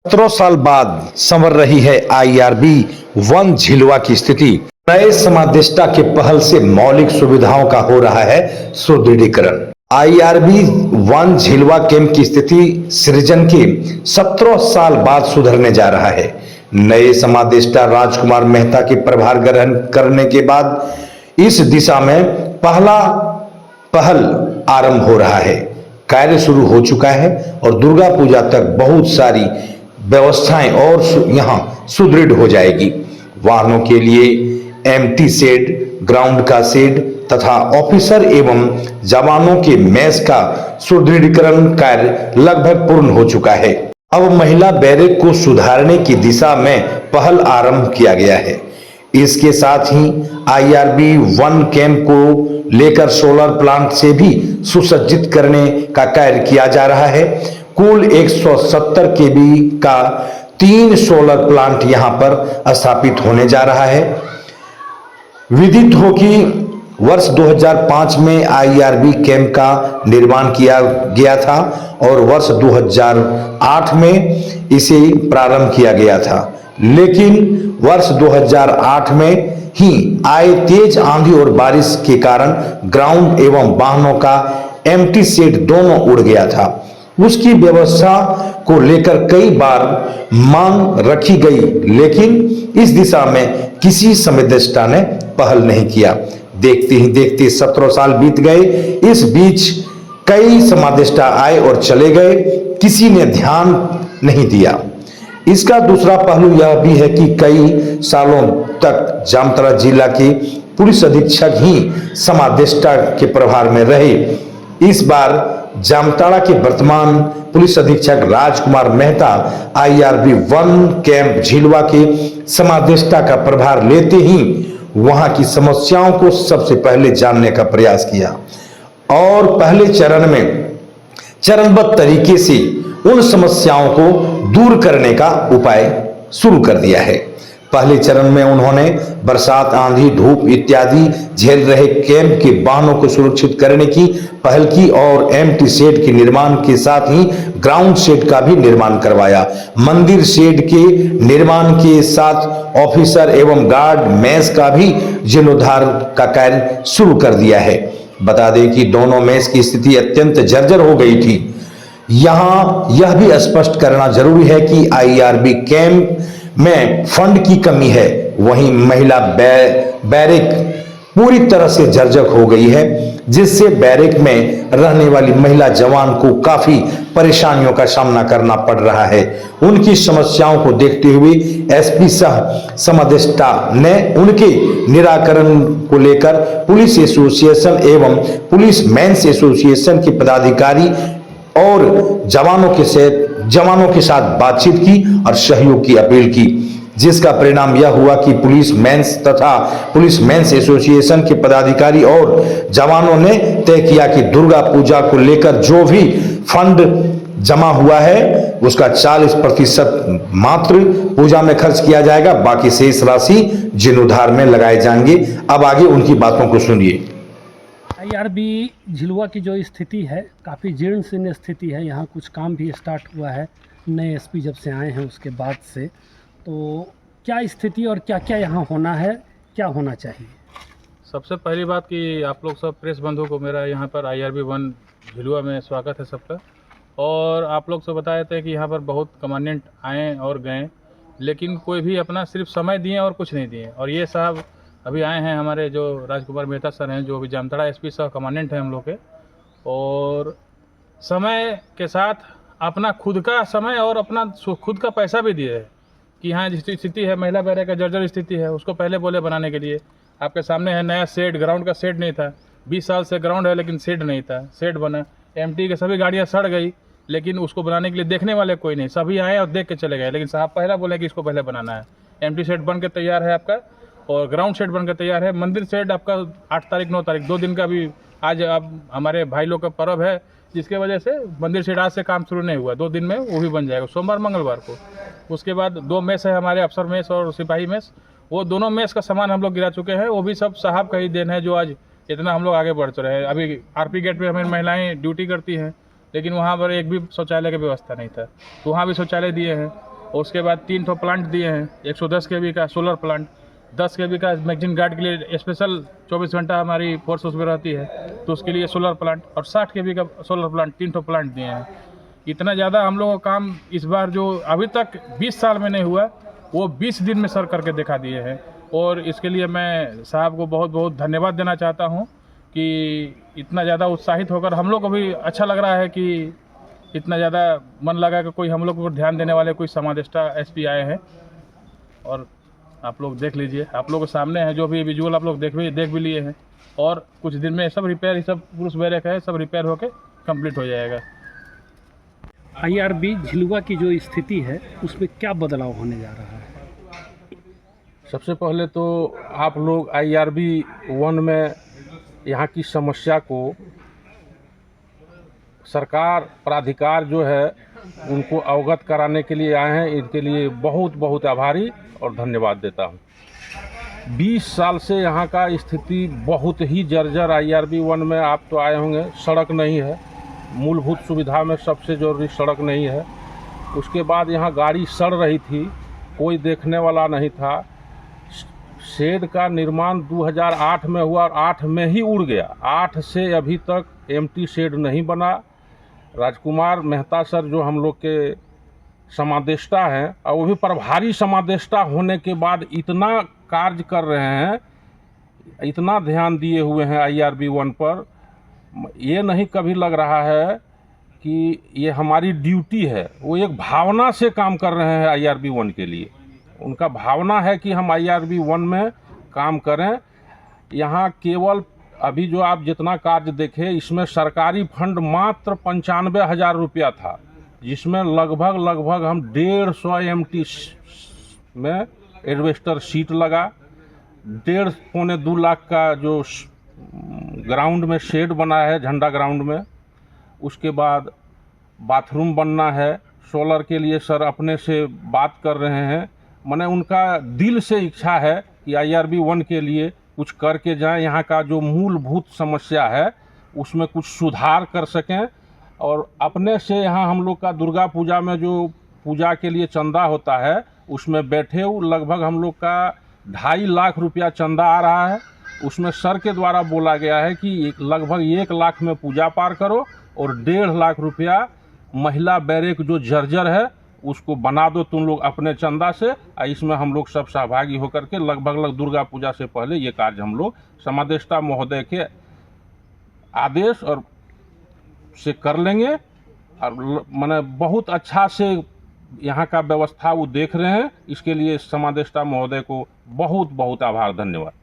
17 साल बाद संवर रही है आईआरबी वन झिलवा की स्थिति। नए समादेष्टा के पहल से मौलिक सुविधाओं का हो रहा है सुदृढ़ीकरण। आईआरबी वन झिलवा कैंप की स्थिति सृजन के 17 साल बाद सुधरने जा रहा है। नए समादेष्टा राजकुमार मेहता के प्रभार ग्रहण करने के बाद इस दिशा में पहल आरंभ हो रहा है। कार्य शुरू हो चुका है और दुर्गा पूजा तक बहुत सारी व्यवस्थाएं और यहां सुदृढ़ हो जाएगी। वाहनों के लिए एम्प्टी शेड, ग्राउंड का शेड तथा ऑफिसर एवं जवानों के मेस का सुदृढ़ीकरण कार्य लगभग पूर्ण हो चुका है। अब महिला बैरक को सुधारने की दिशा में पहल आरंभ किया गया है। इसके साथ ही आईआरबी वन कैंप को लेकर सोलर प्लांट से भी सुसज्जित करने का कार्य किया जा रहा है। कुल 170 केवी का 3 सोलर प्लांट यहां पर स्थापित होने जा रहा है। विदित हो कि वर्ष 2005 में आईआरबी कैंप का निर्माण किया गया था और वर्ष 2008 में इसे प्रारंभ किया गया था, लेकिन वर्ष 2008 में ही आए तेज आंधी और बारिश के कारण ग्राउंड एवं वाहनों का एम्प्टी शेड दोनों उड़ गया था। उसकी व्यवस्था को लेकर कई बार मांग रखी गई, लेकिन इस दिशा में किसी संवेदनशीलता ने पहल नहीं किया। देखते ही देखते 17 साल बीत गए। इस बीच कई समादेष्टा आए और चले गए, किसी ने ध्यान नहीं दिया। इसका दूसरा पहलू यह भी है कि कई सालों तक जामताड़ा जिला के पुलिस अधीक्षक ही समादेष्टा के प्रभार में रहे। इस बार जामताड़ा के वर्तमान पुलिस अधीक्षक राजकुमार मेहता आईआरबी वन कैंप झिलवा के समादेष्टा का प्रभार लेते ही वहां की समस्याओं को सबसे पहले जानने का प्रयास किया और पहले चरण में चरणबद्ध तरीके से उन समस्याओं को दूर करने का उपाय शुरू कर दिया है। पहले चरण में उन्होंने बरसात, आंधी, धूप इत्यादि झेल रहे कैंप के वाहनों को सुरक्षित करने की पहल की और एम्प्टी शेड के निर्माण के साथ ही ग्राउंड शेड का भी निर्माण करवाया। मंदिर शेड के निर्माण के साथ ऑफिसर एवं गार्ड मेस का भी जीर्णोद्धार का कार्य शुरू कर दिया है। बता दें कि दोनों मेस की स्थिति अत्यंत जर्जर हो गई थी। यहां यह भी स्पष्ट करना जरूरी है कि आईआरबी कैंप में फंड की कमी है, वहीं महिला बैरक पूरी तरह से जर्जर हो गई है, जिससे बैरक में रहने वाली महिला जवान को काफी परेशानियों का सामना करना पड़ रहा है। उनकी समस्याओं को देखते हुए एसपी सह समादेष्टा ने उनके निराकरण को लेकर पुलिस एसोसिएशन एवं पुलिस मेंस एसोसिएशन के पदाधिकारी और जवानों के साथ बातचीत की और सहयोग की अपील की, जिसका परिणाम यह हुआ कि पुलिस मेंस तथा पुलिस मेंस एसोसिएशन के पदाधिकारी और जवानों ने तय किया कि दुर्गा पूजा को लेकर जो भी फंड जमा हुआ है उसका 40% मात्र पूजा में खर्च किया जाएगा, बाकी शेष राशि जीर्णोद्धार में लगाए जाएंगे। अब आगे उनकी बातों को सुनिए। आईआरबी झिलवा की जो स्थिति है काफ़ी जीर्ण शीर्ण स्थिति है। यहाँ कुछ काम भी स्टार्ट हुआ है नए एसपी जब से आए हैं उसके बाद से। तो क्या स्थिति और क्या क्या यहाँ होना है, क्या होना चाहिए? सबसे पहली बात कि आप लोग सब प्रेस बंधुओं को मेरा यहाँ पर आईआरबी वन झिलवा में स्वागत है सबका। और आप लोग से बताए थे कि यहाँ पर बहुत कमांडेंट आए और गए, लेकिन कोई भी अपना सिर्फ समय दिए और कुछ नहीं दिए। और ये साहब अभी आए हैं, हमारे जो राजकुमार मेहता सर हैं, जो अभी जामताड़ा एसपी सह कमांडेंट हैं हम लोग के, और समय के साथ अपना खुद का समय और अपना खुद का पैसा भी दिए है कि यहाँ जिस स्थिति है महिला बैरक का जर्जर स्थिति है, उसको पहले बोले बनाने के लिए। आपके सामने है नया शेड, ग्राउंड का शेड नहीं था, 20 साल से ग्राउंड है लेकिन शेड नहीं था, शेड बना। एमटी के सभी गाड़ियाँ सड़ गई, लेकिन उसको बनाने के लिए देखने वाले कोई नहीं, सभी आए और देख के चले गए। लेकिन साहब पहला बोले कि इसको पहले बनाना है। एमटी शेड बन के तैयार है आपका और ग्राउंड शेड बनकर तैयार है। मंदिर शेड आपका 8 तारीख 9 तारीख 2 दिन का भी आज अब हमारे भाई लोग का पर्व है, जिसके वजह से मंदिर शेड आज से काम शुरू नहीं हुआ, 2 दिन में वो भी बन जाएगा, सोमवार मंगलवार को। उसके बाद 2 मेस है हमारे, अफसर मेस और सिपाही मेस, वो दोनों मेस का सामान हम लोग गिरा चुके हैं। वो भी सब साहब का ही देन है जो आज इतना हम लोग आगे बढ़ रहे हैं। अभी आरपी गेट पर हमारी महिलाएँ ड्यूटी करती हैं, लेकिन वहाँ पर एक भी शौचालय की व्यवस्था नहीं था, तो वहाँ भी शौचालय दिए हैं। और उसके बाद 3 ठो प्लांट दिए हैं, 110 kV का सोलर प्लांट, 10 kV का मैगजीन गार्ड के लिए स्पेशल 24 घंटा हमारी फोर्स उसमें रहती है, तो उसके लिए सोलर प्लांट, और 60 kV का सोलर प्लांट, 3 ठो प्लांट दिए हैं। इतना ज़्यादा हम लोगों का काम इस बार जो अभी तक 20 साल में नहीं हुआ, वो 20 दिन में सर करके दिखा दिए हैं। और इसके लिए मैं साहब को बहुत बहुत धन्यवाद देना चाहता हूँ कि इतना ज़्यादा उत्साहित होकर हम लोग को भी अच्छा लग रहा है कि इतना ज़्यादा मन लगा कि कोई हम लोग को ध्यान देने वाले कोई समादेष्टा एसपी आए हैं। और आप लोग देख लीजिए, आप लोग के सामने है, जो भी विजुअल आप लोग देख भी लिए हैं, और कुछ दिन में सब रिपेयर, सब पुरुष बैरक है, सब रिपेयर होके कंप्लीट हो जाएगा। आईआरबी झिलुआ की जो स्थिति है उसमें क्या बदलाव होने जा रहा है? सबसे पहले तो आप लोग IRB 1 में यहाँ की समस्या को सरकार प्राधिकार जो है उनको अवगत कराने के लिए आए हैं। इनके लिए बहुत बहुत आभारी और धन्यवाद देता हूँ। 20 साल से यहाँ का स्थिति बहुत ही जर्जर। IRB 1 में आप तो आए होंगे, सड़क नहीं है, मूलभूत सुविधा में सबसे जरूरी सड़क नहीं है। उसके बाद यहाँ गाड़ी सड़ रही थी, कोई देखने वाला नहीं था। शेड का निर्माण 2008 में हुआ और 8 में ही उड़ गया। 8 से अभी तक एम्प्टी शेड नहीं बना। राजकुमार मेहता सर जो हम लोग के समादेष्टा हैं, और वो भी प्रभारी समादेष्टा होने के बाद इतना कार्य कर रहे हैं, इतना ध्यान दिए हुए हैं IRB 1 पर, ये नहीं कभी लग रहा है कि ये हमारी ड्यूटी है। वो एक भावना से काम कर रहे हैं IRB 1 के लिए। उनका भावना है कि हम IRB 1 में काम करें। यहाँ केवल अभी जो आप जितना कार्य देखे, इसमें सरकारी फंड मात्र 95,000 रुपया था, जिसमें लगभग हम 150 MT में एडवेस्टर सीट लगा, 1.5-2 लाख का जो ग्राउंड में शेड बना है, झंडा ग्राउंड में। उसके बाद बाथरूम बनना है। सोलर के लिए सर अपने से बात कर रहे हैं। माने उनका दिल से इच्छा है कि IRB 1 के लिए कुछ करके जाएं, यहाँ का जो मूलभूत समस्या है उसमें कुछ सुधार कर सकें। और अपने से यहाँ हम लोग का दुर्गा पूजा में जो पूजा के लिए चंदा होता है, उसमें बैठे लगभग हम लोग का 2.5 लाख रुपया चंदा आ रहा है। उसमें सर के द्वारा बोला गया है कि लगभग 1 लाख में पूजा पार करो और 1.5 लाख रुपया महिला बैरेक जो जर्जर है उसको बना दो तुम लोग अपने चंदा से। इसमें हम लोग सब सहभागी होकर के लगभग दुर्गा पूजा से पहले ये कार्य हम लोग समादेष्टा महोदय के आदेश और से कर लेंगे। और माने बहुत अच्छा से यहाँ का व्यवस्था वो देख रहे हैं। इसके लिए समादेष्टा महोदय को बहुत बहुत आभार, धन्यवाद।